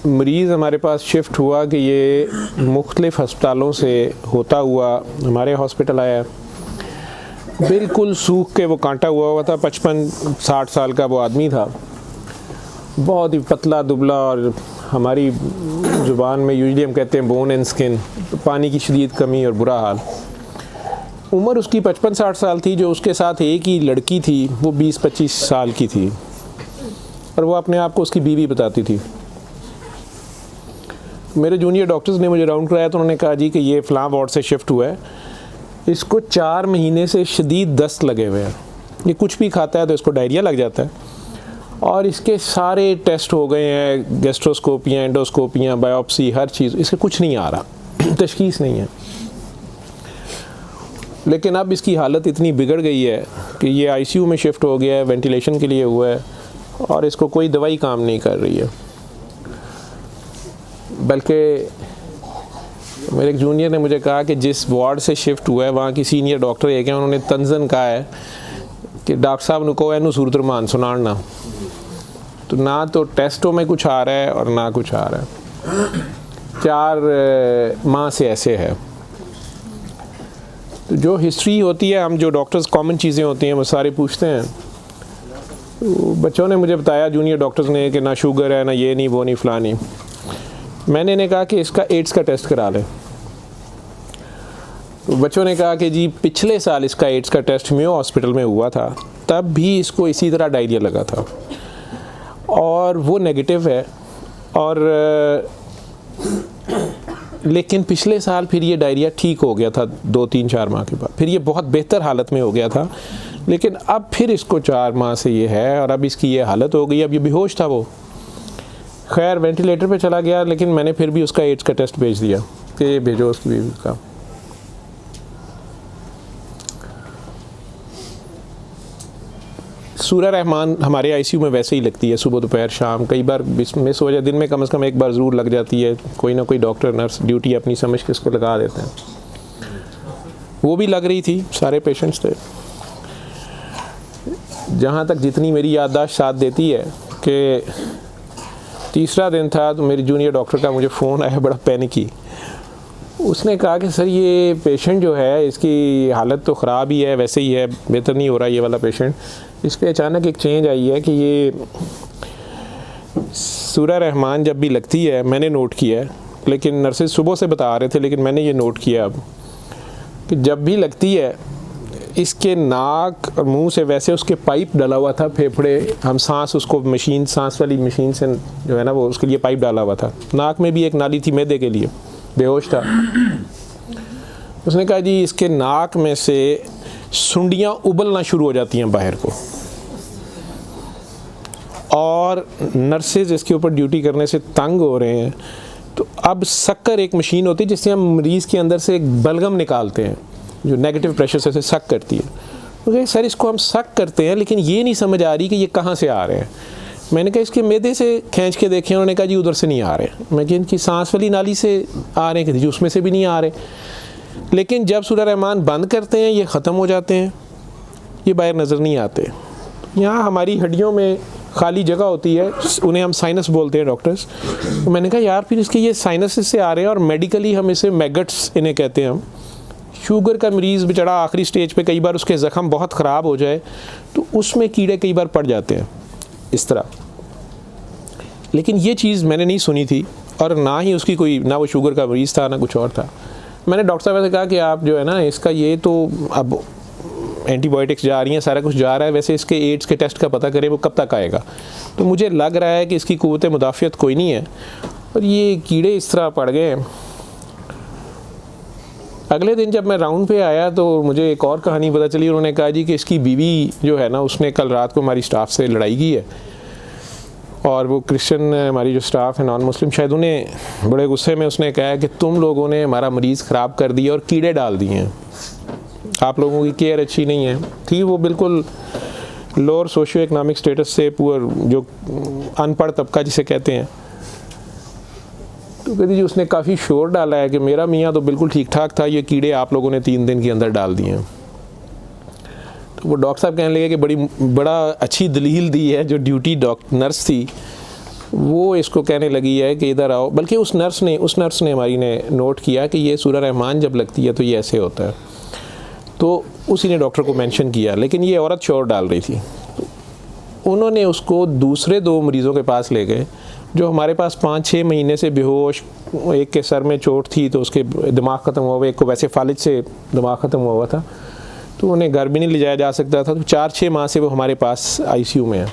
मरीज़ हमारे पास शिफ्ट हुआ कि ये मुख्तलिफ़ हस्पतालों से होता हुआ हमारे हॉस्पिटल आया। बिल्कुल सूख के वो कांटा हुआ था। 55-60 साल का वो आदमी था, बहुत ही पतला दुबला, और हमारी ज़ुबान में यूजली हम कहते हैं बोन एंड स्किन, तो पानी की शदीद कमी और बुरा हाल। उम्र उसकी 55-60 साल थी। जो उसके साथ एक ही लड़की थी वो 20-25 साल की थी, और वो अपने आप को उसकी बीवी बताती थी। मेरे जूनियर डॉक्टर्स ने मुझे राउंड कराया तो उन्होंने कहा जी कि ये फ़लाँ वार्ड से शिफ्ट हुआ है, इसको 4 महीने से शदीद दस्त लगे हुए हैं, ये कुछ भी खाता है तो इसको डायरिया लग जाता है, और इसके सारे टेस्ट हो गए हैं, गैस्ट्रोस्कोपियाँ, एंडोस्कोपियाँ, बायोप्सी, हर चीज़, इससे कुछ नहीं आ रहा, तशख़ीस नहीं है। लेकिन अब इसकी हालत इतनी बिगड़ गई है कि ये आईसीयू में शिफ्ट हो गया है, वेंटिलेशन के लिए हुआ है, और इसको कोई दवाई काम नहीं कर रही है। बल्कि मेरे एक जूनियर ने मुझे कहा कि जिस वार्ड से शिफ्ट हुआ है वहाँ की सीनियर डॉक्टर एक हैं, उन्होंने तंजन कहा है कि डॉक्टर साहब ने कहो इनू सूरत रमान सुनाना, तो ना तो टेस्टों में कुछ आ रहा है और ना कुछ आ रहा है। 4 माह से ऐसे है। तो जो हिस्ट्री होती है, हम जो डॉक्टर्स कॉमन चीज़ें होती हैं वो सारे पूछते हैं। तो बच्चों ने मुझे बताया, जूनियर डॉक्टर्स ने, कि ना शुगर है, ना ये नहीं, वो नहीं, फ़लानी। मैंने इन्हें कहा कि इसका एड्स का टेस्ट करा लें। तो बच्चों ने कहा कि जी पिछले साल इसका एड्स का टेस्ट मेयो हॉस्पिटल में हुआ था, तब भी इसको इसी तरह डायरिया लगा था और वो नेगेटिव है, और लेकिन पिछले साल फिर ये डायरिया ठीक हो गया था 2-3-4 माह के बाद, फिर ये बहुत बेहतर हालत में हो गया था, लेकिन अब फिर इसको 4 माह से ये है और अब इसकी ये हालत हो गई। अब ये बेहोश था वो, खैर वेंटिलेटर पे चला गया, लेकिन मैंने फिर भी उसका एड्स का टेस्ट भेज दिया कि ये भेजो उसकी बीवी का। सूरह रहमान हमारे आईसीयू में वैसे ही लगती है, सुबह दोपहर शाम, कई बार मिस हो जाए, दिन में कम से कम एक बार ज़रूर लग जाती है। कोई ना कोई डॉक्टर नर्स ड्यूटी अपनी समझ के इसको लगा देते हैं। वो भी लग रही थी, सारे पेशेंट्स थे। जहाँ तक जितनी मेरी याददाश्त साथ देती है कि तीसरा दिन था तो मेरी जूनियर डॉक्टर का मुझे फ़ोन आया, बड़ा पैनिकी। उसने कहा कि सर ये पेशेंट जो है इसकी हालत तो ख़राब ही है, वैसे ही है, बेहतर नहीं हो रहा ये वाला पेशेंट, इस पर अचानक एक चेंज आई है कि ये सूरह रहमान जब भी लगती है, मैंने नोट किया है, लेकिन नर्सेज सुबह से बता रहे थे, लेकिन मैंने ये नोट किया अब कि जब भी लगती है इसके नाक और मुंह से वैसे उसके पाइप डाला हुआ था, फेफड़े, हम सांस उसको मशीन, सांस वाली मशीन से जो है ना वो उसके लिए पाइप डाला हुआ था, नाक में भी एक नाली थी मैदे के लिए, बेहोश था। उसने कहा जी इसके नाक में से सुंडियाँ उबलना शुरू हो जाती हैं बाहर को, और नर्सेज इसके ऊपर ड्यूटी करने से तंग हो रहे हैं। तो अब शक्कर एक मशीन होती है जिससे हम मरीज़ के अंदर से एक बलगम निकालते हैं जो नेगेटिव प्रेशर से सक करती है। तो सर इसको हम सक करते हैं, लेकिन ये नहीं समझ आ रही कि ये कहाँ से आ रहे हैं। मैंने कहा इसके मैदे से खींच के देखें, उन्होंने कहा जी उधर से नहीं आ रहे। मैं कि इनकी सांस वाली नाली से आ रहे हैं, जी उसमें से भी नहीं आ रहे। लेकिन जब सूरह रहमान बंद करते हैं ये ख़त्म हो जाते हैं, ये बाहर नज़र नहीं आते। यहाँ हमारी हड्डियों में खाली जगह होती है, उन्हें हम साइनस बोलते हैं डॉक्टर्स। तो मैंने कहा यार फिर इसके ये साइनस से आ रहे हैं, और मेडिकली हम इसे मैगट्स इन्हें कहते हैं हम। शुगर का मरीज़ बेचारा आखिरी स्टेज पे, कई बार उसके ज़ख़म बहुत ख़राब हो जाए तो उसमें कीड़े कई बार पड़ जाते हैं इस तरह। लेकिन ये चीज़ मैंने नहीं सुनी थी, और ना ही उसकी कोई, ना वो शुगर का मरीज़ था ना कुछ और था। मैंने डॉक्टर साहब से कहा कि आप जो है ना इसका ये तो अब एंटीबायोटिक्स जा रही हैं, सारा कुछ जा रहा है, वैसे इसके एड्स के टेस्ट का पता करें वो कब तक आएगा। तो मुझे लग रहा है कि इसकी क़ुव्वत मुदाफ़ियत कोई नहीं है, और ये कीड़े इस तरह पड़ गए। अगले दिन जब मैं राउंड पे आया तो मुझे एक और कहानी पता चली। उन्होंने कहा जी कि इसकी बीवी जो है ना उसने कल रात को हमारी स्टाफ से लड़ाई की है, और वो क्रिश्चियन हमारी जो स्टाफ है नॉन मुस्लिम, शायद उन्हें बड़े गुस्से में उसने कहा कि तुम लोगों ने हमारा मरीज़ ख़राब कर दिया और कीड़े डाल दिए हैं, आप लोगों की केयर अच्छी नहीं है। थी वो बिल्कुल लोअर सोशियो इकनॉमिक स्टेटस से, पुअर, जो अनपढ़ तबका जिसे कहते हैं। तो कहती जी उसने काफ़ी शोर डाला है कि मेरा मियाँ तो बिल्कुल ठीक ठाक था, ये कीड़े आप लोगों ने 3 दिन के अंदर डाल दिए हैं। तो वो डॉक्टर साहब कहने लगे कि बड़ा अच्छी दलील दी है जो ड्यूटी नर्स थी, वो इसको कहने लगी है कि इधर आओ, बल्कि उस नर्स ने हमारी ने नोट किया कि ये सूरह रहमान जब लगती है तो ये ऐसे होता है, तो उसी ने डॉक्टर को मेंशन किया, लेकिन ये औरत शोर डाल रही थी। उन्होंने उसको दूसरे 2 मरीज़ों के पास ले गए जो हमारे पास 5-6 महीने से बेहोश, एक के सर में चोट थी तो उसके दिमाग ख़त्म हुआ हुआ, एक को वैसे फालिज से दिमाग ख़त्म हुआ हुआ था, तो उन्हें घर भी नहीं ले जाया जा सकता था, तो 4-6 माह से वो हमारे पास आईसीयू में है।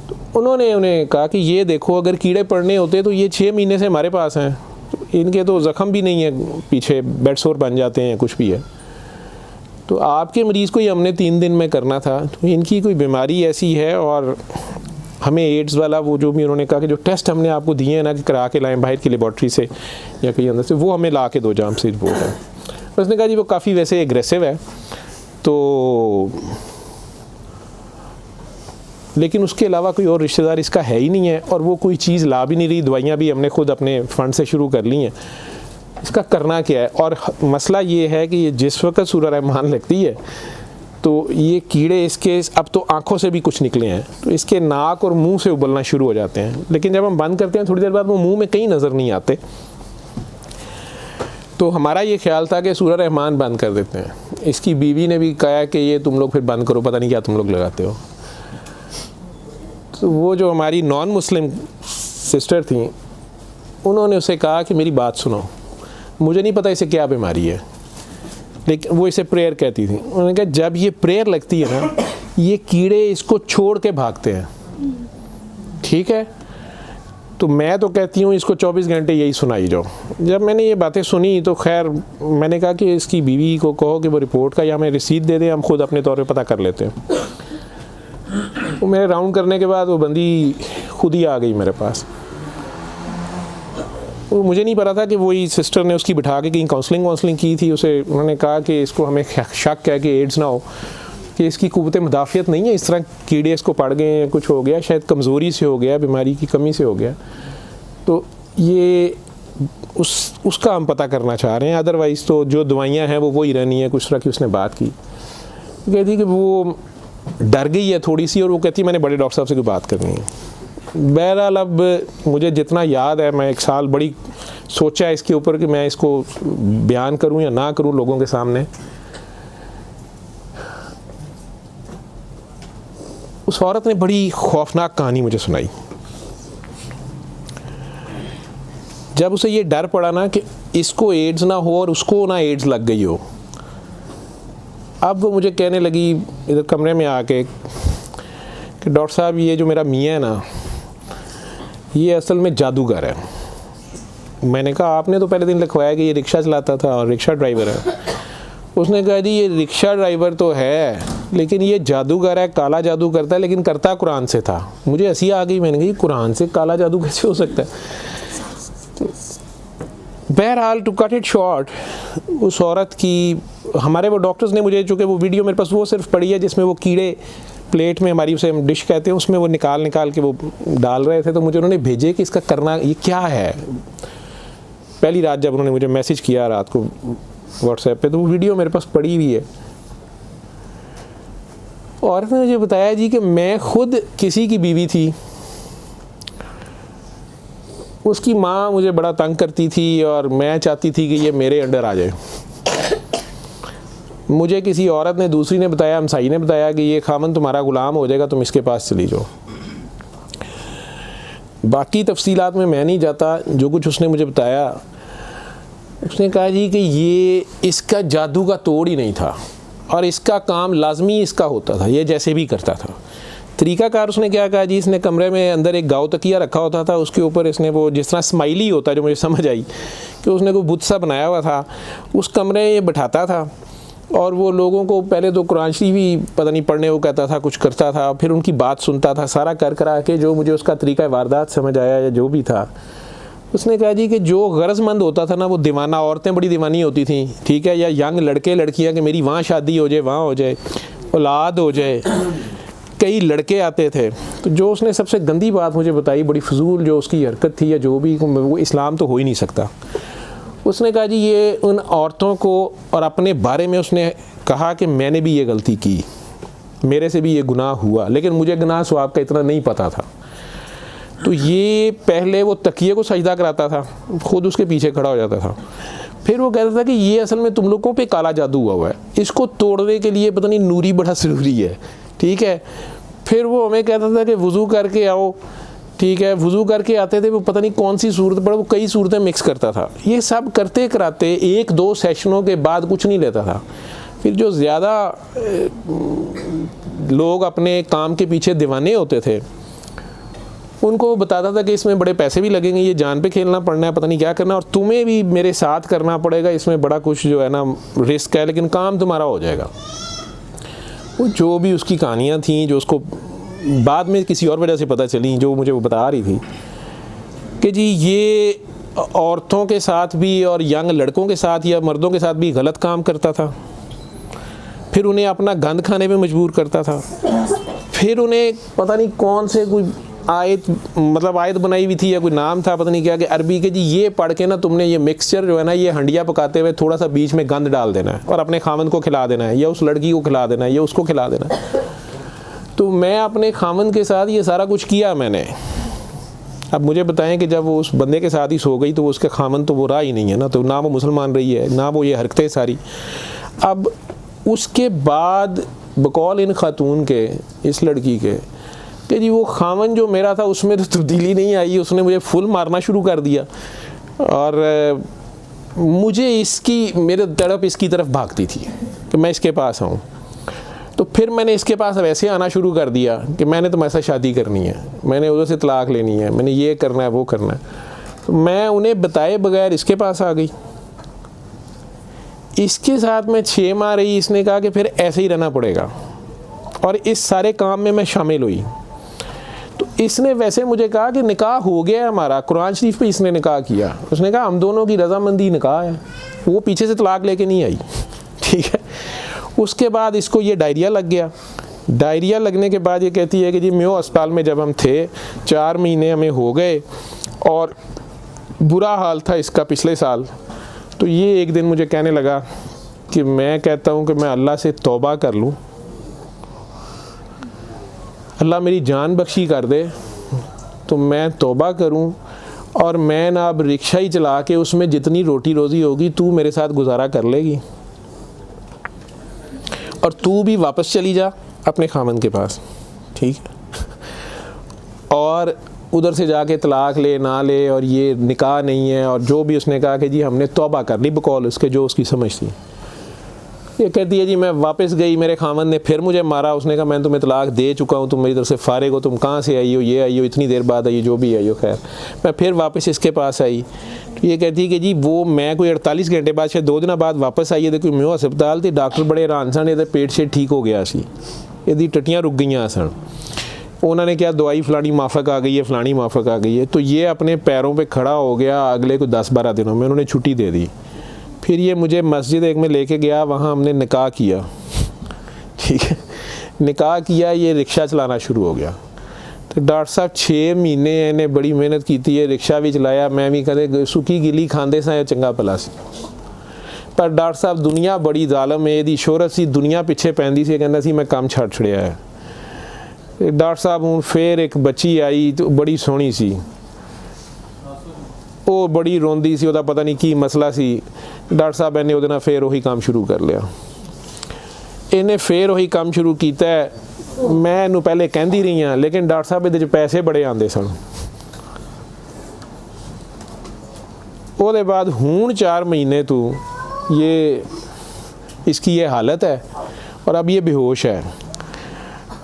तो उन्होंने उन्हें कहा कि ये देखो, अगर कीड़े पड़ने होते तो ये 6 महीने से हमारे पास हैं, तो इनके तो ज़ख़म भी नहीं है, पीछे बेड सोर बन जाते हैं, कुछ भी है, तो आपके मरीज़ को ये हमने 3 दिन में करना था, तो इनकी कोई बीमारी ऐसी है और हमें एड्स वाला वो जो भी उन्होंने कहा कि जो टेस्ट हमने आपको दिए हैं ना कि करा के लाएं बाहर की लेबॉर्ट्री से या कहीं अंदर से, वो हमें ला के दो जाम से रिपोर्ट है। तो उसने कहा जी वो काफ़ी वैसे एग्रेसिव है, तो लेकिन उसके अलावा कोई और रिश्तेदार इसका है ही नहीं है और वो कोई चीज़ ला भी नहीं रही, दवाइयाँ भी हमने खुद अपने फ़ंड से शुरू कर ली हैं, इसका करना क्या है। और मसला ये है कि ये जिस वक्त सूरह रहमान लगती है तो ये कीड़े इसके अब तो आँखों से भी कुछ निकले हैं, तो इसके नाक और मुंह से उबलना शुरू हो जाते हैं, लेकिन जब हम बंद करते हैं थोड़ी देर बाद वो मुंह में कहीं नज़र नहीं आते। तो हमारा ये ख्याल था कि सूरह रहमान बंद कर देते हैं। इसकी बीवी ने भी कहा कि ये तुम लोग फिर बंद करो, पता नहीं क्या तुम लोग लगाते हो। तो वो जो हमारी नॉन मुस्लिम सिस्टर थी, उन्होंने उसे कहा कि मेरी बात सुनो, मुझे नहीं पता इसे क्या बीमारी है, लेकिन वो इसे प्रेयर कहती थी। उन्होंने कहा जब ये प्रेयर लगती है ना, ये कीड़े इसको छोड़ के भागते हैं, ठीक है। तो मैं तो कहती हूँ इसको 24 घंटे यही सुनाई जाओ। जब मैंने ये बातें सुनी तो खैर मैंने कहा कि इसकी बीवी को कहो कि वो रिपोर्ट का या हमें रसीद दे दें, हम खुद अपने तौर पे पता कर लेते हैं। वो मेरे राउंड करने के बाद वो बंदी खुद ही आ गई मेरे पास। वो मुझे नहीं पता था कि वही सिस्टर ने उसकी बिठा के कहीं काउंसलिंग की थी। उसे उन्होंने कहा कि इसको हमें शक है कि एड्स ना हो, कि इसकी कुव्वत मुदाफ़ियत नहीं है, इस तरह कीड़े इसको पड़ गए हैं, कुछ हो गया, शायद कमज़ोरी से हो गया, बीमारी की कमी से हो गया। तो ये उसका हम पता करना चाह रहे हैं। अदरवाइज़ तो जो दवाइयाँ हैं वो वही रहनी है। कुछ तरह की उसने बात की, कहती कि वो डर गई है थोड़ी सी और वो कहती मैंने बड़े डॉक्टर साहब से कोई बात करनी है। बहरहाल अब मुझे जितना याद है, मैं 1 साल बड़ी सोचा इसके ऊपर कि मैं इसको बयान करूं या ना करूं लोगों के सामने। उस औरत ने बड़ी खौफनाक कहानी मुझे सुनाई। जब उसे ये डर पड़ा ना कि इसको एड्स ना हो और उसको ना एड्स लग गई हो, अब वो मुझे कहने लगी इधर कमरे में आके कि डॉक्टर साहब ये जो मेरा मियाँ है ना, ये असल में जादूगर है। मैंने कहा आपने तो पहले दिन लिखवाया कि ये रिक्शा चलाता था और रिक्शा ड्राइवर है। उसने कहा जी ये रिक्शा ड्राइवर तो है, लेकिन ये जादूगर है, काला जादू करता है, लेकिन करता कुरान से था। मुझे हंसी आ गई, मैंने कहा कुरान से काला जादू कैसे हो सकता है। बहरहाल टू कट इट शॉर्ट, उस औरत की हमारे वो डॉक्टर्स ने मुझे, चूँकि वो वीडियो मेरे पास वो सिर्फ पड़ी है जिसमें वो कीड़े प्लेट में हमारी उसे हम डिश कहते हैं, उसमें वो निकाल के वो डाल रहे थे, तो मुझे उन्होंने भेजे कि इसका करना ये क्या है। पहली रात जब उन्होंने मुझे मैसेज किया रात को व्हाट्सएप पे, तो वो वीडियो मेरे पास पड़ी हुई है। औरत ने मुझे बताया जी कि मैं खुद किसी की बीवी थी, उसकी माँ मुझे बड़ा तंग करती थी और मैं चाहती थी कि ये मेरे अंडर आ जाए। मुझे किसी औरत ने, दूसरी ने बताया, हमसाई ने बताया कि ये खामन तुम्हारा गुलाम हो जाएगा, तुम इसके पास चली जाओ। बाकी तफसीलात में मैं नहीं जाता, जो कुछ उसने मुझे बताया, उसने कहा जी कि ये इसका जादू का तोड़ ही नहीं था और इसका काम लाजमी इसका होता था, ये जैसे भी करता था। तरीक़ाकार उसने क्या कहा जी, इसने कमरे में अंदर एक गाँव तकिया रखा होता था, उसके ऊपर इसने वो जिस तरह स्माइली होता है, जो मुझे समझ आई कि उसने कोई बुत सा बनाया हुआ था, उस कमरे में ये बैठाता था और वो लोगों को पहले तो कुरान शरीफ भी पता नहीं पढ़ने को कहता था, कुछ करता था, फिर उनकी बात सुनता था, सारा कर करा के जो मुझे उसका तरीक़ा वारदात समझ आया या जो भी था। उसने कहा जी कि जो गरजमंद होता था ना, वो दीवाना, औरतें बड़ी दीवानी होती थी, ठीक है, या यंग लड़के लड़कियां कि मेरी वहाँ शादी हो जाए, वहाँ हो जाए, औलाद हो जाए, कई लड़के आते थे। तो जो उसने सबसे गंदी बात मुझे बताई, बड़ी फजूल जो उसकी हरकत थी या जो भी, वो इस्लाम तो हो ही नहीं सकता। उसने कहा जी ये उन औरतों को, और अपने बारे में उसने कहा कि मैंने भी ये गलती की, मेरे से भी ये गुनाह हुआ, लेकिन मुझे गुनाह स्वाब का इतना नहीं पता था। तो ये पहले वो तकिए को सजदा कराता था, खुद उसके पीछे खड़ा हो जाता था। फिर वो कहता था कि ये असल में तुम लोगों पे काला जादू हुआ है, इसको तोड़ने के लिए पता नहीं नूरी बड़ा ज़रूरी है, ठीक है। फिर वो हमें कहता था कि वज़ू करके आओ, ठीक है। वज़ू करके आते थे, वो पता नहीं कौन सी सूरत पढ़, वो कई सूरतें मिक्स करता था। ये सब करते कराते 1-2 सेशनों के बाद कुछ नहीं लेता था। फिर जो ज़्यादा लोग अपने काम के पीछे दीवाने होते थे, उनको वो बताता था कि इसमें बड़े पैसे भी लगेंगे, ये जान पे खेलना पड़ना है, पता नहीं क्या करना, और तुम्हें भी मेरे साथ करना पड़ेगा, इसमें बड़ा कुछ जो है ना रिस्क है, लेकिन काम तुम्हारा हो जाएगा। वो जो भी उसकी कहानियाँ थी, जो उसको बाद में किसी और वजह से पता चली, जो मुझे वो बता रही थी कि जी ये औरतों के साथ भी और यंग लड़कों के साथ या मर्दों के साथ भी गलत काम करता था। फिर उन्हें अपना गंद खाने पे मजबूर करता था। फिर उन्हें पता नहीं कौन से कोई आयत, मतलब आयत बनाई हुई थी या कोई नाम था पता नहीं क्या, कि अरबी के जी ये पढ़ के ना तुमने ये मिक्सचर जो है ना, ये हंडिया पकाते हुए थोड़ा सा बीच में गंद डाल देना है और अपने खामन को खिला देना है, या उस लड़की को खिला देना है, या उसको खिला देना है। तो मैं अपने खामन के साथ ये सारा कुछ किया मैंने। अब मुझे बताएं कि जब वो उस बंदे के साथ ही सो गई तो वो उसका खामन तो वो रहा ही नहीं है ना, तो ना वो मुसलमान रही है, ना वो ये हरकतें सारी। अब उसके बाद बकौल इन खातून के, इस लड़की के, कि जी वो खामन जो मेरा था उसमें तो तब्दीली नहीं आई, उसने मुझे फुल मारना शुरू कर दिया। और मुझे इसकी, मेरे तड़प इसकी तरफ भागती थी कि मैं इसके पास आऊँ। तो फिर मैंने इसके पास वैसे आना शुरू कर दिया कि मैंने तुम्हारे साथ शादी करनी है, मैंने उधर से तलाक लेनी है, मैंने ये करना है, वो करना है। तो मैं उन्हें बताए बगैर इसके पास आ गई। इसके साथ मैं 6 माह रही। इसने कहा कि फिर ऐसे ही रहना पड़ेगा, और इस सारे काम में मैं शामिल हुई। तो इसने वैसे मुझे कहा कि निकाह हो गया है हमारा, कुरान शरीफ पे इसने निकाह किया। उसने कहा हम दोनों की रजामंदी निकाह है, वो पीछे से तलाक लेके नहीं आई, ठीक है। उसके बाद इसको ये डायरिया लग गया। डायरिया लगने के बाद ये कहती है कि जी मेयो अस्पताल में जब हम थे 4 महीने हमें हो गए और बुरा हाल था इसका पिछले साल। तो ये एक दिन मुझे कहने लगा कि मैं कहता हूँ कि मैं अल्लाह से तौबा कर लूँ, अल्लाह मेरी जान बख्शी कर दे, तो मैं तौबा करूँ और मैं ना अब रिक्शा ही चला के उसमें जितनी रोटी रोज़ी होगी तू मेरे साथ गुजारा कर लेगी, और तू भी वापस चली जा अपने खामन के पास, ठीक है। और उधर से जाके तलाक ले ना ले, और ये निकाह नहीं है, और जो भी उसने कहा कि जी हमने तौबा कर ली बकौल उसके, जो उसकी समझ थी। ये कहती है जी मैं वापस गई, मेरे खामन ने फिर मुझे मारा। उसने कहा मैं तुम्हें तलाक दे चुका हूँ, तुम मेरी तरफ से फारिग हो, तुम कहाँ से आई हो, ये आई हो, इतनी देर बाद आई, जो भी आई हो। खैर मैं फिर वापस इसके पास आई। तो ये कहती है कि जी वो मैं कोई 48 घंटे बाद, शायद 2 दिन बाद वापस आई है। तो कोई मेयो अस्पताल थी, डॉक्टर बड़े हैरान सन, ये पेट से ठीक हो गया सी, यदि टट्टियाँ रुक गई सन। उन्होंने क्या दवाई फलानी माफक आ गई है, फलानी माफक आ गई है। तो ये अपने पैरों पे खड़ा हो गया। अगले कोई 10-12 दिनों में उन्होंने छुट्टी दे दी। फिर ये मुझे मस्जिद एक में लेके गया, वहाँ हमने निकाह किया, ठीक है। निकाह किया, ये रिक्शा चलाना शुरू हो गया। तो डॉक्टर साहब 6 महीने इन्हें बड़ी मेहनत की थी, रिक्शा भी चलाया, मैं भी कदे सुखी गिली खांदे सा चंगा भला सी। पर डॉक्टर साहब दुनिया बड़ी जालम है, यदी शोहरत सी दुनिया पिछे पैंदी सी, कहना सी मैं काम छड़ छड़िया है। डॉक्टर साहब हूँ फिर एक बच्ची आई, तो बड़ी सोहनी सी, वो बड़ी रोंदी सी, ਉਹਦਾ पता नहीं की मसला सी। डॉक्टर साहब ने ਉਹਦੇ ਨਾਲ फिर वही काम शुरू कर लिया। इन्हें फिर वही काम शुरू किया है। मैं ਇਹਨੂੰ पहले कहती रही हाँ, लेकिन डॉक्टर साहब ਇਹਦੇ 'ਚ पैसे बड़े आते सन। ਉਹਦੇ बाद हूँ 4 महीने तो ये इसकी ये हालत है, और अब ये बेहोश है।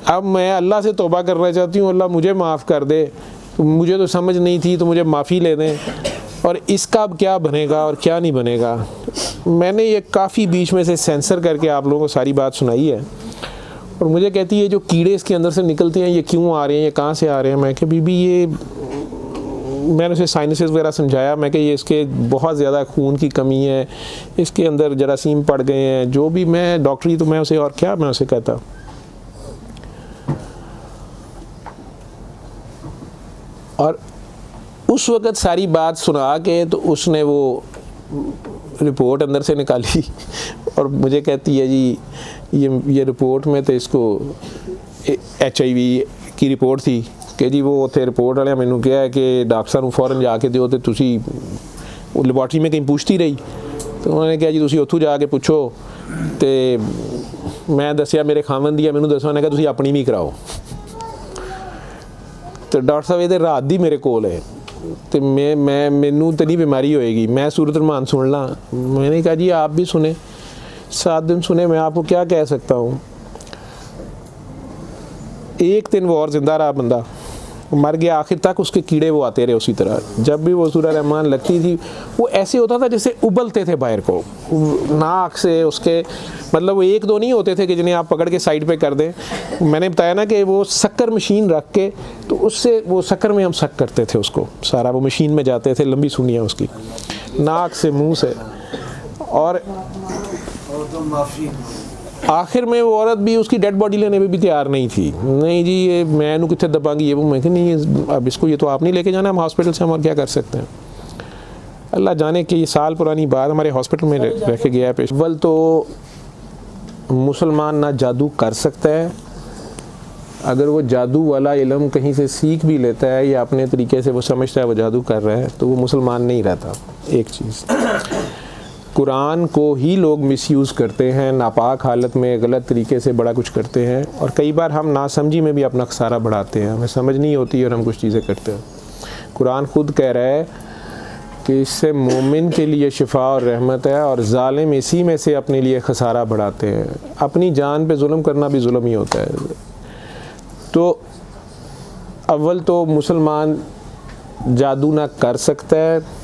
अब मैं अल्लाह से तौबा करना चाहती हूँ, अल्लाह मुझे माफ़ कर दे, तो मुझे तो समझ नहीं थी, तो मुझे माफ़ी ले दें, और इसका अब क्या बनेगा और क्या नहीं बनेगा। मैंने ये काफ़ी बीच में से सेंसर करके आप लोगों को सारी बात सुनाई है। और मुझे कहती है जो कीड़े इसके अंदर से निकलते हैं ये क्यों आ रहे हैं, ये कहाँ से आ रहे हैं। मैं कि बीबी ये, मैंने उसे साइनसेस वगैरह समझाया। मैं कि ये इसके बहुत ज़्यादा खून की कमी है, इसके अंदर जरासीम पड़ गए हैं, जो भी। मैं डॉक्टरी तो मैं उसे और क्या मैं उसे कहता। और उस वक़्त सारी बात सुना के तो उसने वो रिपोर्ट अंदर से निकाली और मुझे कहती है जी ये रिपोर्ट में तो इसको HIV की रिपोर्ट थी कि जी वो उत्थे रिपोर्ट वाले मैनू कहा है कि डॉक्टर साहब फौरन जाके दिओ तो तुसी वो लैबोरेटरी में कहीं पूछती रही तो उन्होंने कहा जी तुसी उत्थों जाके पुछो तो मैं दसिया मेरे खावन दी मैनू दसो, उन्हें कहा तुसी अपनी भी कराओ। तो डॉक्टर साहब ये रात दी मेरे कोल है तो मैं मैनू तो नहीं बीमारी होएगी, मैं सूरत रहमान सुन ला। मैंने कहा जी आप भी सुने, 7 दिन सुने, मैं आपको क्या कह सकता हूँ। 1 दिन वो और ज़िंदा रहा, बंदा मर गया, आखिर तक उसके कीड़े वो आते रहे उसी तरह। जब भी वो सूरह रहमान लगती थी वो ऐसे होता था जैसे उबलते थे बाहर को, नाक से उसके, मतलब वो 1-2 नहीं होते थे कि जिन्हें आप पकड़ के साइड पे कर दें। मैंने बताया ना कि वो शक्कर मशीन रख के तो उससे वो शक्कर में हम शक करते थे उसको सारा, वो मशीन में जाते थे, लंबी सुनियाँ उसकी नाक से मुँह से। और आखिर में वो औरत भी उसकी डेड बॉडी लेने में भी तैयार नहीं थी। नहीं जी ये मैं इन्हू कितने दबांगी, ये वो। मैं कहा नहीं अब इसको ये तो आप नहीं लेके जाना, हम हॉस्पिटल से हम और क्या कर सकते हैं। अल्लाह जाने कि ये साल पुरानी बात हमारे हॉस्पिटल में रह के गया है पेश। अव्वल तो मुसलमान ना जादू कर सकता है, अगर वो जादू वाला इल्म कहीं से सीख भी लेता है या अपने तरीके से वो समझता है वो जादू कर रहा है तो वो मुसलमान नहीं रहता। एक चीज़, कुरान को ही लोग मिसयूज़ करते हैं, नापाक हालत में गलत तरीके से बड़ा कुछ करते हैं और कई बार हम नासमझी में भी अपना खसारा बढ़ाते हैं, हमें समझ नहीं होती और हम कुछ चीज़ें करते हैं। कुरान खुद कह रहा है कि इससे मोमिन के लिए शिफा और रहमत है और जालिम इसी में से अपने लिए खसारा बढ़ाते हैं। अपनी जान पे जुल्म करना भी जुल्म ही होता है। तो अव्वल तो मुसलमान जादू ना कर सकता है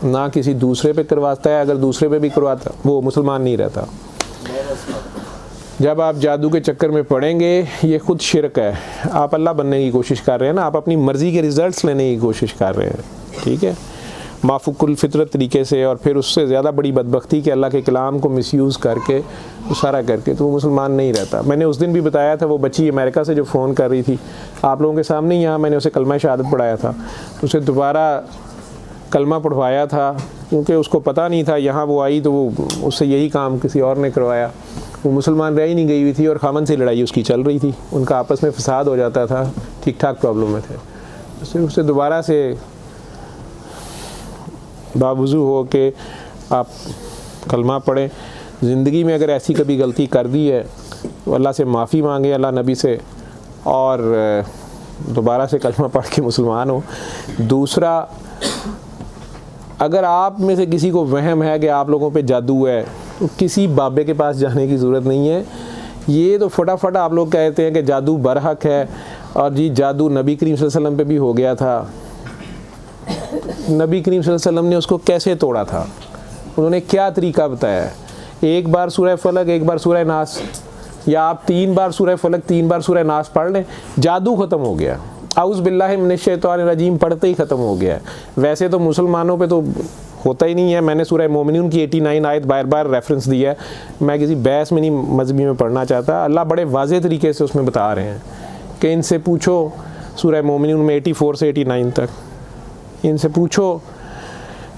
ना किसी दूसरे पे करवाता है, अगर दूसरे पे भी करवाता वो मुसलमान नहीं रहता। जब आप जादू के चक्कर में पड़ेंगे ये खुद शिरक है, आप अल्लाह बनने की कोशिश कर रहे हैं ना, आप अपनी मर्ज़ी के रिज़ल्ट्स लेने की कोशिश कर रहे हैं, ठीक है, माफुकुल फितरत तरीके से। और फिर उससे ज़्यादा बड़ी बदबख्ती कि अल्लाह के कलाम को मिसयूज़ करके सारा करके, तो वो मुसलमान नहीं रहता। मैंने उस दिन भी बताया था, वो बच्ची अमेरिका से जो फ़ोन कर रही थी आप लोगों के सामने, यहाँ मैंने उसे कलमा शहादत पढ़ाया था, उसे दोबारा कलमा पढ़वाया था क्योंकि उसको पता नहीं था। यहाँ वो आई तो वो उससे यही काम किसी और ने करवाया, वो मुसलमान रह ही नहीं गई हुई थी और खामन से लड़ाई उसकी चल रही थी, उनका आपस में फसाद हो जाता था, ठीक ठाक प्रॉब्लम में थे। उससे दोबारा से बावजू हो के आप कलमा पढ़ें। ज़िंदगी में अगर ऐसी कभी गलती कर दी है तो अल्लाह से माफ़ी मांगे, अल्लाह नबी से, और दोबारा से कलमा पढ़ के मुसलमान हो। दूसरा, अगर आप में से किसी को वहम है कि आप लोगों पे जादू है तो किसी बाबे के पास जाने की ज़रूरत नहीं है। ये तो फटाफट आप लोग कहते हैं कि जादू बरहक है और जी जादू नबी करीम सल्लल्लाहु अलैहि वसल्लम पे भी हो गया था। नबी करीम सल्लल्लाहु अलैहि वसल्लम ने उसको कैसे तोड़ा था, उन्होंने क्या तरीका बताया? एक बार सूरह फलक, एक बार सूरह नास, या आप 3 बार सूरह फलक 3 बार सूरह नास पढ़ लें, जादू ख़त्म हो गया। औज़ु बिल्लाहि मिनश शैतानिर रजीम पढ़ते ही ख़त्म हो गया। वैसे तो मुसलमानों पे तो होता ही नहीं है। मैंने सूरह मोमिनून की 89 आयत बार बार रेफरेंस दिया है, मैं किसी बहस में नहीं मजहबी में पढ़ना चाहता। अल्लाह बड़े वाज़ेह तरीके से उसमें बता रहे हैं कि इनसे पूछो, सूरह मोमिनून में 84 से 89 तक, इनसे पूछो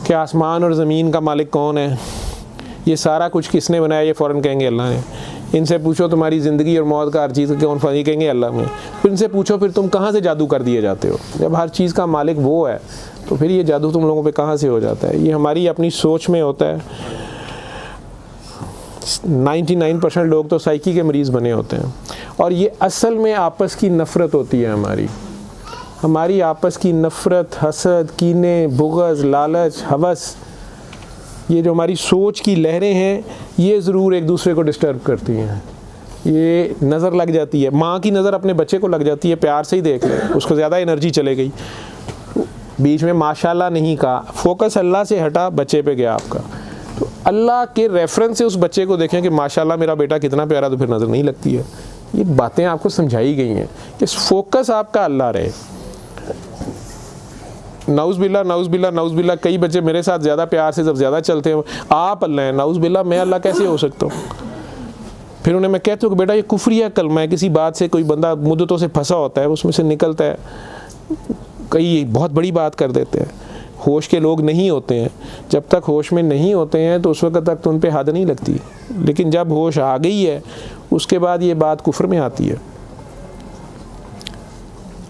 कि आसमान और ज़मीन का मालिक कौन है, ये सारा कुछ किसने बनाया, ये फ़ौरन कहेंगे अल्लाह ने। इनसे पूछो तुम्हारी ज़िंदगी और मौत का हर चीज़ कौन फनी, कहेंगे अल्लाह में। फिर इनसे पूछो फिर तुम कहाँ से जादू कर दिए जाते हो, जब हर चीज़ का मालिक वो है तो फिर ये जादू तुम लोगों पे कहाँ से हो जाता है? ये हमारी अपनी सोच में होता है। 99% लोग तो साइकी के मरीज़ बने होते हैं और ये असल में आपस की नफ़रत होती है हमारी आपस की नफ़रत, हसद, कीने, बुग़्ज़, लालच, हवस, ये जो हमारी सोच की लहरें हैं ये ज़रूर एक दूसरे को डिस्टर्ब करती हैं। ये नज़र लग जाती है, माँ की नज़र अपने बच्चे को लग जाती है, प्यार से ही देख ले, उसको ज़्यादा एनर्जी चले गई, बीच में माशाल्लाह नहीं कहा, फोकस अल्लाह से हटा, बच्चे पे गया आपका। तो अल्लाह के रेफरेंस से उस बच्चे को देखें कि माशाल्लाह मेरा बेटा कितना प्यारा, तो फिर नज़र नहीं लगती है। ये बातें आपको समझाई गई हैं कि फोकस आपका अल्लाह रहे। नाउज़ बिल्ला, नाउज़ बिल्ला, नाउज़ बिल्ला, कई बच्चे मेरे साथ ज़्यादा प्यार से जब ज़्यादा चलते हैं, आप अल्लाह हैं, नाउज़ बिल्ला मैं अल्लाह कैसे हो सकता हूँ? फिर उन्हें मैं कहता हूँ कि बेटा ये कुफ्रिया कलमा है, किसी बात से कोई बंदा मुद्दतों से फंसा होता है, उसमें से निकलता है, कई बहुत बड़ी बात कर देते हैं। होश के लोग नहीं होते हैं, जब तक होश में नहीं होते हैं तो उस वक्त तक तो उन पर हद नहीं लगती, लेकिन जब होश आ गई है उसके बाद ये बात कुफ्र में आती है।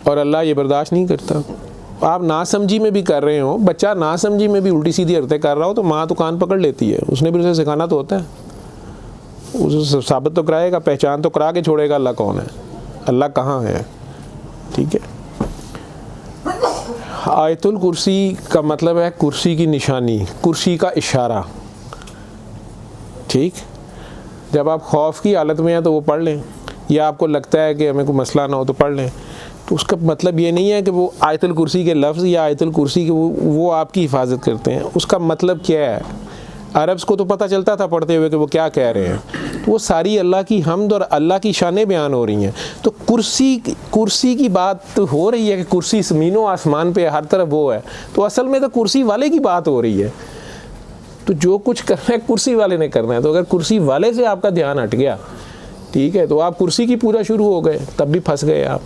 और अल्लाह ये बर्दाश्त नहीं करता। आप नासमझी में भी कर रहे हो, बच्चा नासमझी में भी उल्टी सीधी हरकतें कर रहा हो तो माँ तो कान पकड़ लेती है, उसने भी उसे सिखाना तो होता है, उसे साबित तो कराएगा, पहचान तो करा के छोड़ेगा अल्लाह कौन है, अल्लाह कहाँ है। ठीक है, आयतुल कुर्सी का मतलब है कुर्सी की निशानी, कुर्सी का इशारा। ठीक, जब आप खौफ की हालत में हैं तो वो पढ़ लें, या आपको लगता है कि हमें कोई मसला ना हो तो पढ़ लें। तो उसका मतलब ये नहीं है कि वो आयतुल कुर्सी के लफ्ज़ या आयतुल कुर्सी के वो आपकी हिफाजत करते हैं। उसका मतलब क्या है, अरब्स को तो पता चलता था पढ़ते हुए कि वो क्या कह रहे हैं, तो वो सारी अल्लाह की हम्द और अल्लाह की शानें बयान हो रही हैं। तो कुर्सी की बात तो हो रही है कि कुर्सी ज़मीनों आसमान पे हर तरफ वो है, तो असल में तो कुर्सी वाले की बात हो रही है। तो जो कुछ करना है कुर्सी वाले ने करना है। तो अगर कुर्सी वाले से आपका ध्यान हट गया, ठीक है, तो आप कुर्सी की पूजा शुरू हो गए, तब भी फंस गए आप।